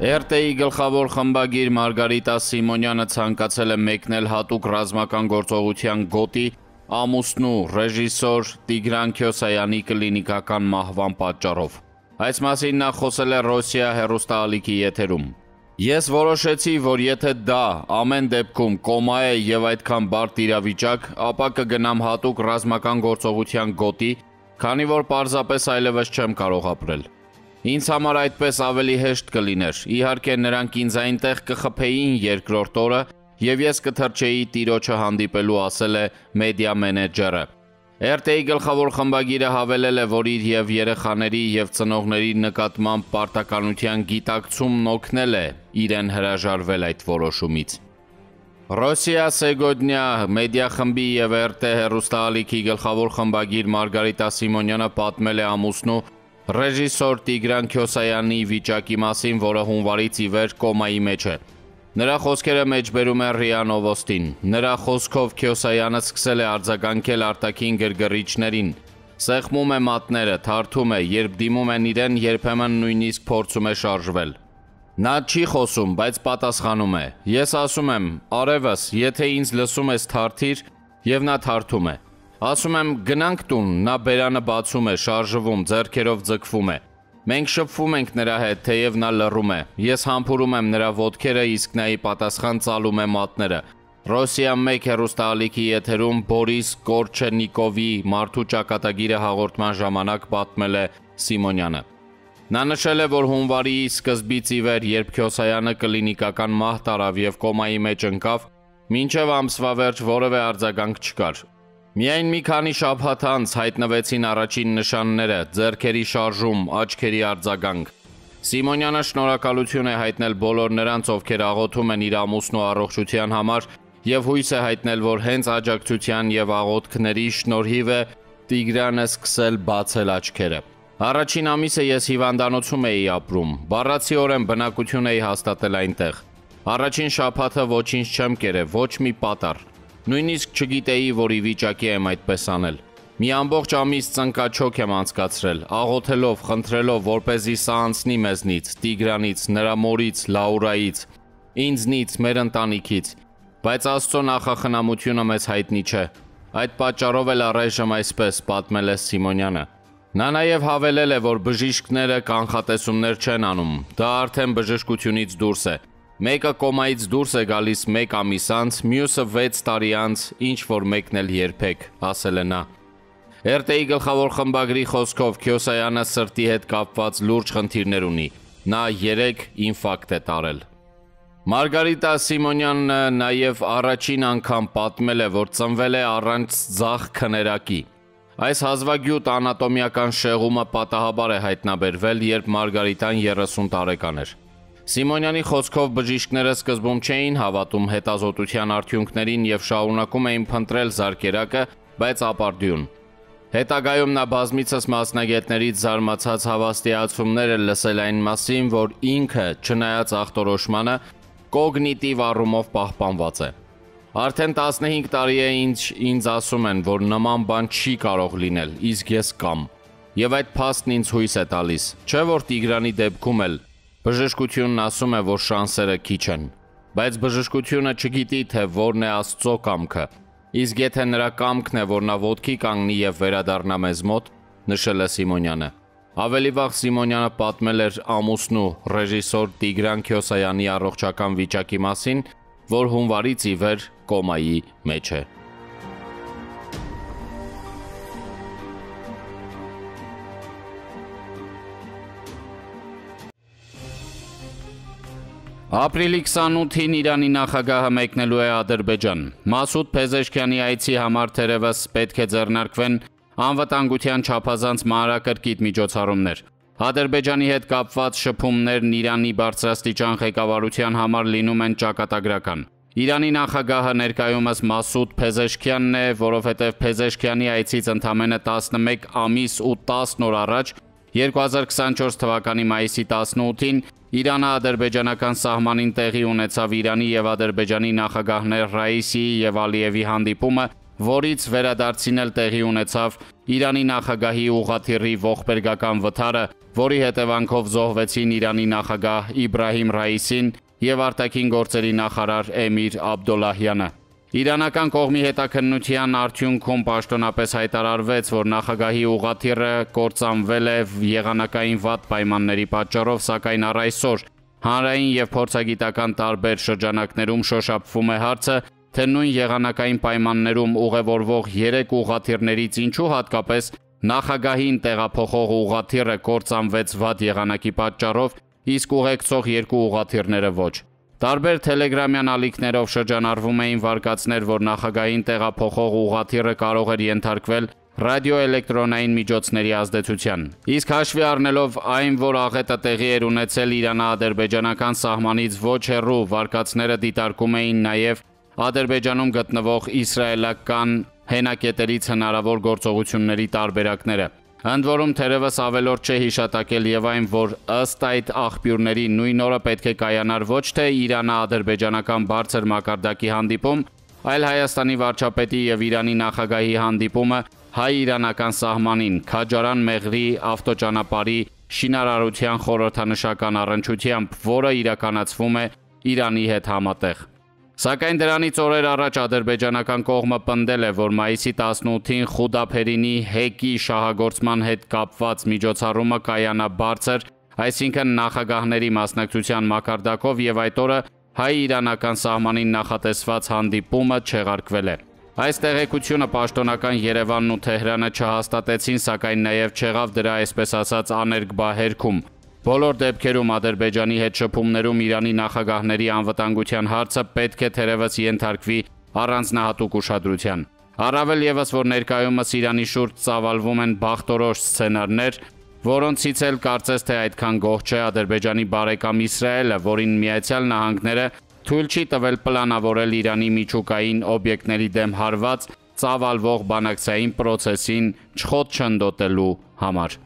ՌՏ-ի գլխավոր խմբագիր Մարգարիտա Սիմոնյանը ցանկացել է մեկնել հատուկ ռազմական գործողության գոտի ամուսնու ռեժիսոր Տիգրան Քյոսայանի կլինիկական մահվան պատճառով։ Այս մասին նա խոսել է Ռոսիա հեռուստաալիքի եթերում։ Ես որոշեցի, որ եթե դա ամեն դեպքում կոմա է եւ այդքան բարդ իրավիճակ, ապա կգնամ հատուկ ռազմական գործողության գոտի, քանի որ պարզապես այլևս չեմ կարող ապրել։ Ինձ համար այդպես ավելի հեշտ կլիներ, իհարկե նրանք ինձ այնտեղ կխփեին երկրորդ օրը եւ ես կթրջեի տիրոջը հանդիպելու, ասել է մեդիա մենեջերը։ ՌՏ-ի գլխավոր խմբագիրը հավելել է, որ իր եւ երեխաների եւ ծնողների նկատմամբ պարտականության գիտակցումն օգնել է իրեն հրաժարվել այդ որոշումից։ Ռոսիա Սեգոդնյա մեդիա խմբի եւ ՌՏ հեռուստաալիքի գլխավոր խմբագիր Մարգարիտա Սիմոնյանը պատմել է ամուսնու ռեժիսոր Տիգրան Քյոսայանի վիճակի մասին, որը հունվարից ի վեր կոմայի մեջ է։ Նրա խոսքերը մեջբերում է ՌԻԱ Նովոստին։ Նրա խոսքով Քյոսայանը սկսել է արձագանքել արտաքին գրգռիչներին, սեղմում է մատները, թարթում է, երբ դիմում են իրեն, երբեմն նույնիսկ փորձում է շարժվել։ Նա չի խոսում, բայց պատասխանում է։ Ես ասում եմ՝ արևս, եթե ինձ լսում ես, թարթիր, եւ նա թարթում է։ Ասում եմ գնանք տուն, նա բերանը բացում է, շարժվում, ձեռքերով ձգվում է։ Մենք շփվում ենք նրա հետ, թեև նա լռում է։ Ես համբուրում եմ նրա ոտքերը, իսկ նա ի պատասխան ծալում է մատները։ Ռոսիա 1 հեռուստաալիքի եթերում Բորիս Կորչենիկովի մարդու ճակատագիրը հաղորդման ժամանակ պատմել է Սիմոնյանը։ Նա նշել է, որ հունվարի սկզբից ի վեր, երբ Քյոսայանը կլինիկական մահ տարավ եւ կոմայի մեջ ընկավ, մինչեւ ամսվա վերջ որևէ արձագանք չկար։ Միայն մի քանի շաբաթ անց հայտնվեցին առաջին նշանները՝ ձեռքերի շարժում, աչքերի արձագանք։ Սիմոնյանը շնորհակալություն է հայտնել բոլոր նրանց, ովքեր աղոթում են իր ամուսնու առողջության համար եւ հույս է հայտնել, որ հենց աջակցության եւ աղոթքների շնորհիվ է Տիգրանը սկսել բացել աչքերը։ Առաջին ամիսը ես հիվանդանոցում էի ապրում, բառացիորեն բնակություն էի հաստատել այնտեղ։ Առաջին շաբաթը ոչինչ չեմ կերել, ոչ մի պատառ։ Նույնիսկ չգիտեի, որ ի վիճակի եմ այդպես անել։ Մի ամբողջ ամիս ծնկաչոք եմ անցկացրել, աղոթելով, խնդրելով, որպեսզի սա անցնի մեզնից, Տիգրանից, նրա մորից, Լաուրայից, ինձնից, մեր ընտանիքից, բայց Աստծո նախախնամությունը մեզ հայտնի չէ։ Այդ պատճառով էլ առայժմ այսպես պատմել է Սիմոնյանը։ Նա նաև հավելել է, որ բժիշկները կանխատեսումներ չեն անում, դա արդեն բժշկությունից դուրս է։ Մեկը կոմայից դուրս է գալիս 1 ամիս անց, մյուսը 6 տարի անց, ինչ որ մեկն էլ երբեք, ասել է նա։ ՌՏ-ի գլխավոր խմբագրի խոսքով Քյոսայանը սրտի հետ կապված լուրջ խնդիրներ ունի։ Նա 3 ինֆարկտ է տարել։ Մարգարիտա Սիմոնյանն նաև առաջին անգամ պատմել է, որ ծնվել է առանց ձախ քներակի։ Այս հազվագյուտ անատոմիական շեղումը պատահաբար է հայտնաբերվել, երբ Մարգարիտան 30 տարեկան էր։ Սիմոնյանի խոսքով բժիշկները սկզբում չէին հավատում հետազոտության արդյունքներին եւ շարունակում էին փնտրել զարկերակը, բայց ապարդյուն։ Հետագայում նա բազմիցս մասնագետներից զարմացած հավաստիացումներ է լսել այն մասին, որ ինքը, չնայած ախտորոշմանը, կոգնիտիվ առումով պահպանված է։ Արդեն 15 տարի է ինձ ասում են, որ նման բան չի կարող լինել, իսկ ես կամ։ Եվ այդ փաստն ինձ հույս է տալիս, չէ որ Տիգրանի դեպքում էլ բժշկությունն ասում է, որ շանսերը քիչ են, բայց բժշկությունը չգիտի, թե որն է Աստծո կամքը, իսկ եթե նրա կամքն է, որ նա ոտքի կանգնի եւ վերադառնա մեզ մոտ, նշել է Սիմոնյանը։ Ավելի վաղ Սիմոնյանը պատմել էր ամուսնու ռեժիսոր Տիգրան Քյոսայանի առողջական վիճակի մասին, որ հունվարից ի վեր կոմայի մեջ է։ Ապրիլի 28-ին Իրանի նախագահը մեկնելու է Ադրբեջան։ Մասուդ Փեզեշքյանի այցի համար թերևս պետք է ձեռնարկվեն անվտանգության չափազանց մանրակրկիտ միջոցառումներ։ Ադրբեջանի հետ կապված շփումներն Իրանի բարձրաստիճան ղեկավարության համար լինում են ճակատագրական։ Իրանի նախագահը ներկայումս Մասուդ Փեզեշքյանն է, որովհետև Փեզեշքյանի այցից ընդամենը 11 ամիս ու 10 օր առաջ 2024 թվականի մայիսի 18-ին Իրանը ադրբեջանական սահմանին տեղի ունեցավ Իրանի եւ Ադրբեջանի նախագահներ Ռաիսիի եւ Ալիևի հանդիպումը, որից վերադարձին էլ տեղի ունեցավ Իրանի նախագահի ուղղաթիռի ողբերգական վթարը, որի հետևանքով զոհվեցին Իրանի նախագահ Իբրահիմ Ռայիսին և արտաքին գործերի նախարար Էմիր Աբդոլլահյանը։ Իրանական կողմի հետաքննության արդյունքում պաշտոնապես հայտարարվեց, որ նախագահի ուղղաթիռը կործանվել է եղանակային վատ պայմանների պատճառով, սակայն առ այսօր հանրային և փորձագիտական տարբեր շրջանակներում շոշափվում է հարցը, թե նույն եղանակային պայմաններում ուղևորվող 3 ուղղաթիռներից ինչու հատկապես նախագահին տեղափոխող ուղղաթիռը կործանվեց վատ եղանակի պատճառով, իսկ ուղեկցող 2 ուղղաթիռները ոչ։ Տարբեր տելեգրամյան ալիքներով շրջանառվում էին վարկածներ, որ նախագահին տեղափոխող ուղղաթիռը կարող էր ենթարկվել ռադիոէլեկտրոնային միջոցների ազդեցության։ Իսկ հաշվի առնելով այն, որ աղետը տեղի էր ունեցել իրանա-ադրբեջանական սահմանից ոչ հեռու, վարկածները դիտարկում էին նաև Ադրբեջանում գտնվող իսրայելական հենակետերից հնարավոր գործողությունների տարբերակները։ Ընդ որում թերևս ավելորդ չէ հիշատակել և այն, որ ըստ այդ աղբյուրների նույն օրը պետք է կայանար ոչ թե իրանա-ադրբեջանական բարձր մակարդակի հանդիպում, այլ Հայաստանի վարչապետի և Իրանի նախագահի հանդիպումը հայ-իրանական սահմանին Քաջարան-Մեղրի ավտոճանապարհի շինարարության խորհրդանշական առնչությամբ, որը իրականացվում է Իրանի հետ համատեղ։ Սակայն դրանից օրեր առաջ ադրբեջանական կողմը պնդել է, որ մայիսի 18-ին Խուդափերինի հեկի շահագործման հետ կապված միջոցառումը կայանա բարձր, այսինքն նախագահների մասնակցության մակարդակով և այդ օրը հայ-իրանական սահմանին նախատեսված հանդիպումը չեղարկվել է։ Այս տեղեկությունը պաշտոնական Երևանն ու Թեհրանը չհաստատեցին, սակայն նաև չեղավ դրա այսպես ասած աներկբա հերքում։ Բոլոր դեպքերում Ադրբեջանի հետ շփումներում Իրանի նախագահների անվտանգության հարցը պետք է թերևս ենթարկվի առանձնահատուկ ուշադրության։ Առավել ևս, որ ներկայումս Իրանի շուրջ ծավալվում են բախտորոշ սցենարներ, որոնցից էլ կարծես թե այդքան գոհ չէ Ադրբեջանի բարեկամ Իսրայելը, որին Միացյալ Նահանգները թույլ չի տվել պլանավորել Իրանի միջուկային օբյեկտների դեմ հարված ծավալվող բանակցային պրոցեսին չխոտ չնդոտելու համար։